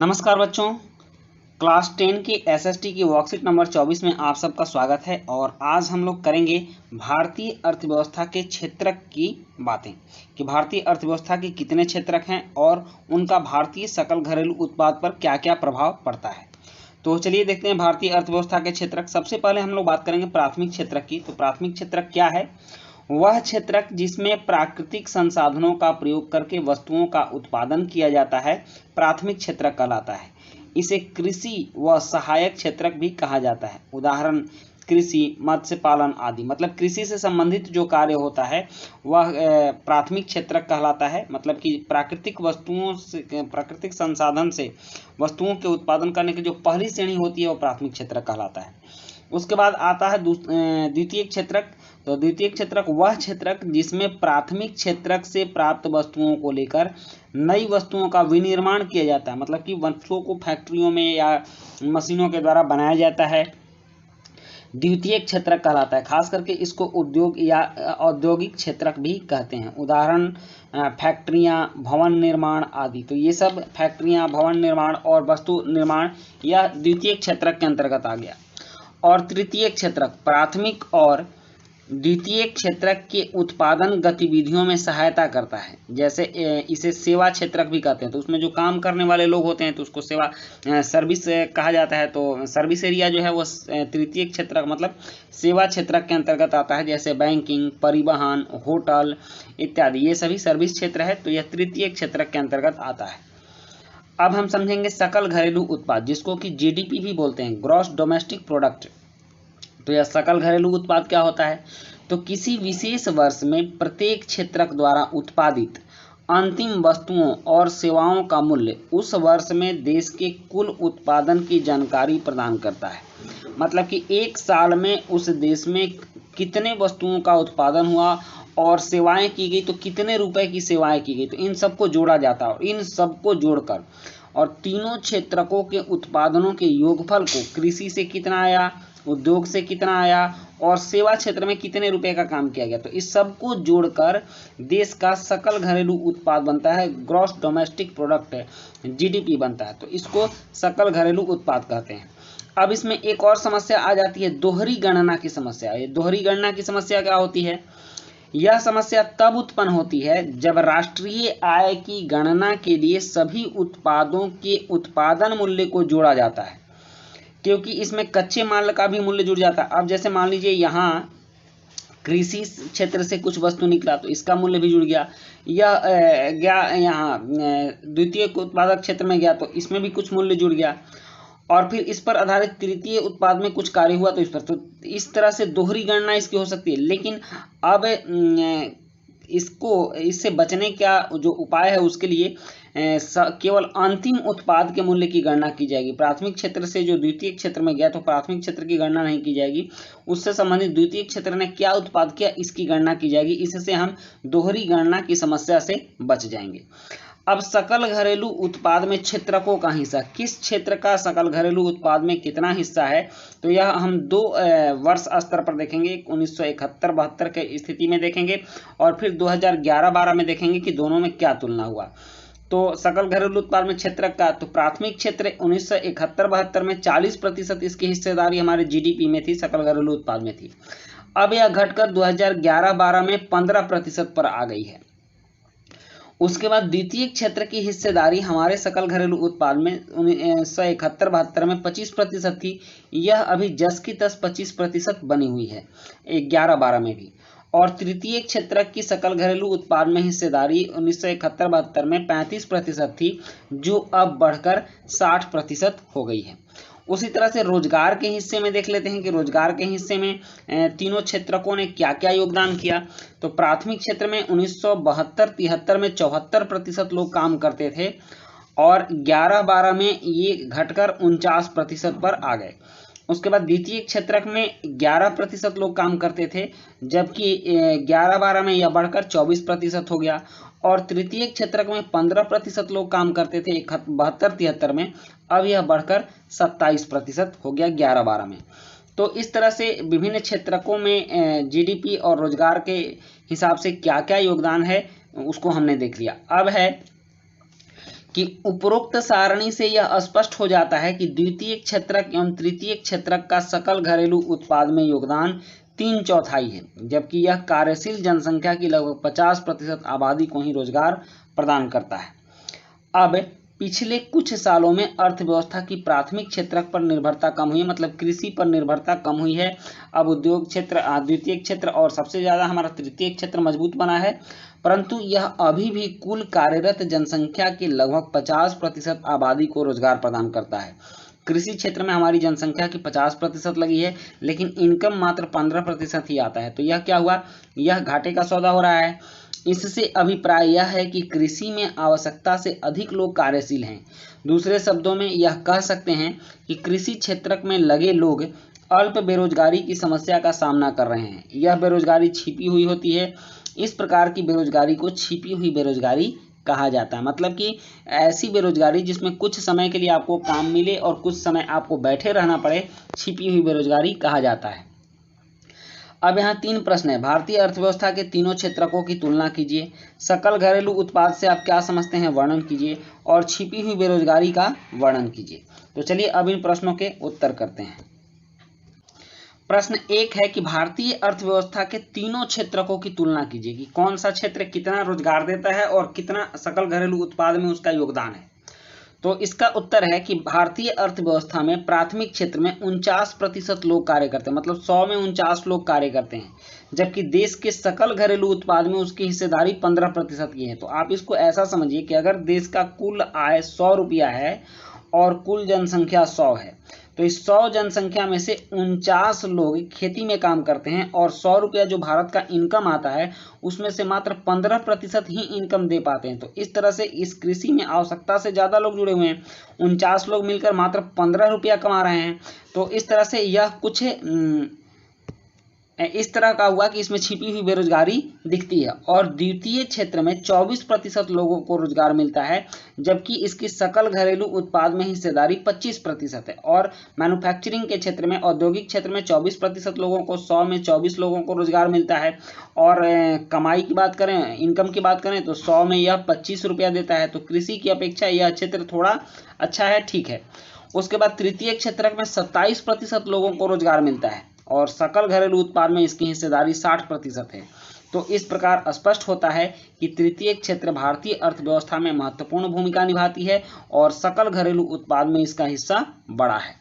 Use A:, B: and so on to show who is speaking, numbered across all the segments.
A: नमस्कार बच्चों। क्लास 10 की एसएसटी की वर्कशीट नंबर 24 में आप सबका स्वागत है। और आज हम लोग करेंगे भारतीय अर्थव्यवस्था के क्षेत्रक की बातें कि भारतीय अर्थव्यवस्था के कितने क्षेत्रक हैं और उनका भारतीय सकल घरेलू उत्पाद पर क्या क्या प्रभाव पड़ता है। तो चलिए देखते हैं भारतीय अर्थव्यवस्था के क्षेत्रक। सबसे पहले हम लोग बात करेंगे प्राथमिक क्षेत्रक की। तो प्राथमिक क्षेत्रक क्या है? वह क्षेत्रक जिसमें प्राकृतिक संसाधनों का प्रयोग करके वस्तुओं का उत्पादन किया जाता है प्राथमिक क्षेत्रक कहलाता है। इसे कृषि व सहायक क्षेत्रक भी कहा जाता है। उदाहरण कृषि, मत्स्य पालन आदि। मतलब कृषि से संबंधित जो कार्य होता है वह प्राथमिक क्षेत्रक कहलाता है। मतलब कि प्राकृतिक वस्तुओं से, प्राकृतिक संसाधन से वस्तुओं के उत्पादन करने की जो पहली श्रेणी होती है वह प्राथमिक क्षेत्रक कहलाता है। उसके बाद आता है द्वितीय क्षेत्रक। तो द्वितीय क्षेत्रक वह क्षेत्रक जिसमें प्राथमिक क्षेत्रक से प्राप्त वस्तुओं को लेकर नई वस्तुओं का विनिर्माण किया जाता है। मतलब कि वस्तुओं को फैक्ट्रियों में या मशीनों के द्वारा बनाया जाता है, द्वितीय क्षेत्रक कहलाता है। खास करके इसको उद्योग या औद्योगिक क्षेत्रक भी कहते हैं। उदाहरण फैक्ट्रियां, भवन निर्माण आदि। तो ये सब फैक्ट्रियां, भवन निर्माण और वस्तु निर्माण यह द्वितीय क्षेत्रक के अंतर्गत आ गया। और तृतीय क्षेत्रक प्राथमिक और द्वितीय क्षेत्रक के उत्पादन गतिविधियों में सहायता करता है। जैसे इसे सेवा क्षेत्रक भी कहते हैं। तो उसमें जो काम करने वाले लोग होते हैं तो उसको सेवा सर्विस कहा जाता है। तो सर्विस एरिया जो है वो तृतीय क्षेत्रक मतलब सेवा क्षेत्रक के अंतर्गत आता है। जैसे बैंकिंग, परिवहन, होटल इत्यादि, ये सभी सर्विस क्षेत्र है। तो यह तृतीय क्षेत्रक के अंतर्गत आता है। अब हम समझेंगे सकल घरेलू उत्पाद, जिसको कि जीडीपी भी बोलते हैं, ग्रॉस डोमेस्टिक प्रोडक्ट। तो यह सकल घरेलू उत्पाद क्या होता है? तो किसी विशेष वर्ष में प्रत्येक क्षेत्रक द्वारा उत्पादित अंतिम वस्तुओं और सेवाओं का मूल्य उस वर्ष में देश के कुल उत्पादन की जानकारी प्रदान करता है। मतलब कि एक साल में उस देश में कितने वस्तुओं का उत्पादन हुआ और सेवाएं की गई, तो कितने रुपए की सेवाएं की गई, तो इन सबको जोड़ा जाता है। और इन सबको जोड़कर और तीनों क्षेत्रकों के उत्पादनों के योगफल को कृषि से कितना आया, उद्योग से कितना आया और सेवा क्षेत्र में कितने रुपए का काम किया गया, तो इस सब को जोड़कर देश का सकल घरेलू उत्पाद बनता है, ग्रॉस डोमेस्टिक प्रोडक्ट जीडीपी बनता है। तो इसको सकल घरेलू उत्पाद कहते हैं। अब इसमें एक और समस्या आ जाती है, दोहरी गणना की समस्या। ये दोहरी गणना की समस्या क्या होती है? यह समस्या तब उत्पन्न होती है जब राष्ट्रीय आय की गणना के लिए सभी उत्पादों के उत्पादन मूल्य को जोड़ा जाता है, क्योंकि इसमें कच्चे माल का भी मूल्य जुड़ जाता है। अब जैसे मान लीजिए यहाँ कृषि क्षेत्र से कुछ वस्तु निकला तो इसका मूल्य भी जुड़ गया। यह गया यहाँ द्वितीय उत्पादक क्षेत्र में गया तो इसमें भी कुछ मूल्य जुड़ गया। और फिर इस पर आधारित तृतीय उत्पाद में कुछ कार्य हुआ तो इस पर, तो इस तरह से दोहरी गणना इसकी हो सकती है। लेकिन अब इससे बचने का जो उपाय है उसके लिए केवल अंतिम उत्पाद के मूल्य की गणना की जाएगी। प्राथमिक क्षेत्र से जो द्वितीय क्षेत्र में गया तो प्राथमिक क्षेत्र की गणना नहीं की जाएगी, उससे संबंधित द्वितीय क्षेत्र ने क्या उत्पाद किया इसकी गणना की जाएगी। इससे हम दोहरी गणना की समस्या से बच जाएंगे। अब सकल घरेलू उत्पाद में क्षेत्रकों का हिस्सा, किस क्षेत्र का सकल घरेलू उत्पाद में कितना हिस्सा है, तो यह हम दो वर्ष स्तर पर देखेंगे। 1971-72 के स्थिति में देखेंगे और फिर 2011-12 में देखेंगे कि दोनों में क्या तुलना हुआ। तो सकल घरेलू उत्पाद में क्षेत्रक का, तो प्राथमिक क्षेत्र 1971-72 में 40% इसकी हिस्सेदारी हमारे जीडीपी में थी, सकल घरेलू उत्पाद में थी। अब यह घटकर 2011-12 में 15% पर आ गई है। उसके बाद द्वितीय क्षेत्र की हिस्सेदारी हमारे सकल घरेलू उत्पाद में 1971-72 में 25% थी। यह अभी जस की तस 25% बनी हुई है 11-12 में भी। और तृतीय क्षेत्र की सकल घरेलू उत्पाद में हिस्सेदारी 1971-72 में 35% थी, जो अब बढ़कर 60% हो गई है। उसी तरह से रोजगार के हिस्से में देख लेते हैं कि रोजगार के हिस्से में तीनों क्षेत्रकों ने क्या क्या योगदान किया। तो प्राथमिक क्षेत्र में 1972-73 में 74% लोग काम करते थे और 11-12 में ये घटकर 49% पर आ गए। उसके बाद द्वितीय क्षेत्रक में 11% लोग काम करते थे, जबकि 11-12 में यह बढ़कर 24% हो गया। और तृतीय क्षेत्रक में 15% लोग काम करते थे 72-73 में, अब यह बढ़कर 27% हो गया 11-12 में। तो इस तरह से विभिन्न क्षेत्रकों में जीडीपी और रोजगार के हिसाब से क्या क्या योगदान है उसको हमने देख लिया। अब है कि उपरोक्त सारणी से यह स्पष्ट हो जाता है कि द्वितीय क्षेत्रक एवं तृतीय क्षेत्रक का सकल घरेलू उत्पाद में योगदान 3/4 है, जबकि यह कार्यशील जनसंख्या की लगभग 50% आबादी को ही रोजगार प्रदान करता है। अब पिछले कुछ सालों में अर्थव्यवस्था की प्राथमिक क्षेत्रक पर निर्भरता कम हुई है, मतलब कृषि पर निर्भरता कम हुई है। अब उद्योग क्षेत्र, द्वितीय क्षेत्र और सबसे ज़्यादा हमारा तृतीय क्षेत्र मजबूत बना है, परंतु यह अभी भी कुल कार्यरत जनसंख्या के लगभग 50% आबादी को रोजगार प्रदान करता है। कृषि क्षेत्र में हमारी जनसंख्या की 50% लगी है, लेकिन इनकम मात्र 15% ही आता है। तो यह क्या हुआ, यह घाटे का सौदा हो रहा है। इससे अभिप्राय यह है कि कृषि में आवश्यकता से अधिक लोग कार्यशील हैं। दूसरे शब्दों में यह कह सकते हैं कि कृषि क्षेत्र में लगे लोग अल्प बेरोजगारी की समस्या का सामना कर रहे हैं। यह बेरोजगारी छिपी हुई होती है। इस प्रकार की बेरोजगारी को छिपी हुई बेरोजगारी कहा जाता है, मतलब कि ऐसी बेरोजगारी जिसमें कुछ समय के लिए आपको काम मिले और कुछ समय आपको बैठे रहना पड़े, छिपी हुई बेरोजगारी कहा जाता है। अब यहाँ 3 प्रश्न है। भारतीय अर्थव्यवस्था के तीनों क्षेत्रकों की तुलना कीजिए, सकल घरेलू उत्पाद से आप क्या समझते हैं वर्णन कीजिए, और छिपी हुई बेरोजगारी का वर्णन कीजिए। तो चलिए अब इन प्रश्नों के उत्तर करते हैं। प्रश्न 1 है कि भारतीय अर्थव्यवस्था के तीनों क्षेत्रकों की तुलना कीजिए कि कौन सा क्षेत्र कितना रोजगार देता है और कितना सकल घरेलू उत्पाद में उसका योगदान है। तो इसका उत्तर है कि भारतीय अर्थव्यवस्था में प्राथमिक क्षेत्र में 49% लोग कार्य करते हैं, मतलब 100 में 49 लोग कार्य करते हैं, जबकि देश के सकल घरेलू उत्पाद में उसकी हिस्सेदारी 15% की है। तो आप इसको ऐसा समझिए कि अगर देश का कुल आय 100 रुपया है और कुल जनसंख्या 100 है, तो इस 100 जनसंख्या में से 49 लोग खेती में काम करते हैं और 100 रुपया जो भारत का इनकम आता है उसमें से मात्र 15% ही इनकम दे पाते हैं। तो इस तरह से इस कृषि में आवश्यकता से ज़्यादा लोग जुड़े हुए हैं, 49 लोग मिलकर मात्र 15 रुपया कमा रहे हैं। तो इस तरह से यह कुछ इस तरह का हुआ कि इसमें छिपी हुई बेरोजगारी दिखती है। और द्वितीय क्षेत्र में 24% लोगों को रोजगार मिलता है, जबकि इसकी सकल घरेलू उत्पाद में हिस्सेदारी 25% है। और मैन्युफैक्चरिंग के क्षेत्र में, औद्योगिक क्षेत्र में 24% लोगों को, 100 में 24 लोगों को रोजगार मिलता है। और कमाई की बात करें, इनकम की बात करें, तो 100 में यह 25 रुपया देता है। तो कृषि की अपेक्षा यह क्षेत्र थोड़ा अच्छा है, ठीक है। उसके बाद तृतीय क्षेत्र में 27% लोगों को रोजगार मिलता है और सकल घरेलू उत्पाद में इसकी हिस्सेदारी 60% है। तो इस प्रकार स्पष्ट होता है कि तृतीय क्षेत्र भारतीय अर्थव्यवस्था में महत्वपूर्ण भूमिका निभाती है और सकल घरेलू उत्पाद में इसका हिस्सा बड़ा है।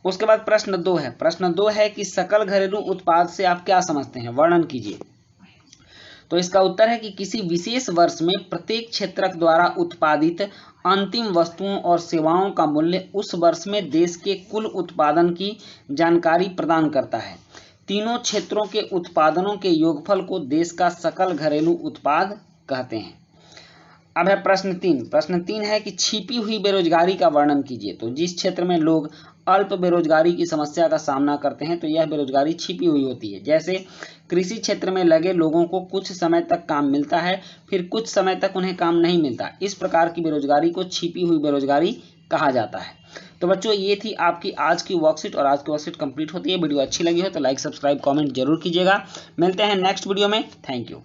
A: उसके बाद प्रश्न 2 है। प्रश्न 2 है कि सकल घरेलू उत्पाद से आप क्या समझते हैं, वर्णन कीजिए। तो इसका उत्तर है कि किसी विशेष वर्ष में प्रत्येक क्षेत्रक द्वारा उत्पादित अंतिम वस्तुओं और सेवाओं का मूल्य उस वर्ष में देश के कुल उत्पादन की जानकारी प्रदान करता है। तीनों क्षेत्रों के उत्पादनों के योगफल को देश का सकल घरेलू उत्पाद कहते हैं। अब है प्रश्न 3। प्रश्न 3 है कि छिपी हुई बेरोजगारी का वर्णन कीजिए। तो जिस क्षेत्र में लोग अल्प बेरोजगारी की समस्या का सामना करते हैं, तो यह बेरोजगारी छिपी हुई होती है। जैसे कृषि क्षेत्र में लगे लोगों को कुछ समय तक काम मिलता है, फिर कुछ समय तक उन्हें काम नहीं मिलता। इस प्रकार की बेरोजगारी को छिपी हुई बेरोजगारी कहा जाता है। तो बच्चों, ये थी आपकी आज की वर्कशीट और आज की वर्कशीट कंप्लीट होती है। वीडियो अच्छी लगी हो तो लाइक, सब्सक्राइब, कमेंट जरूर कीजिएगा। मिलते हैं नेक्स्ट वीडियो में। Thank you.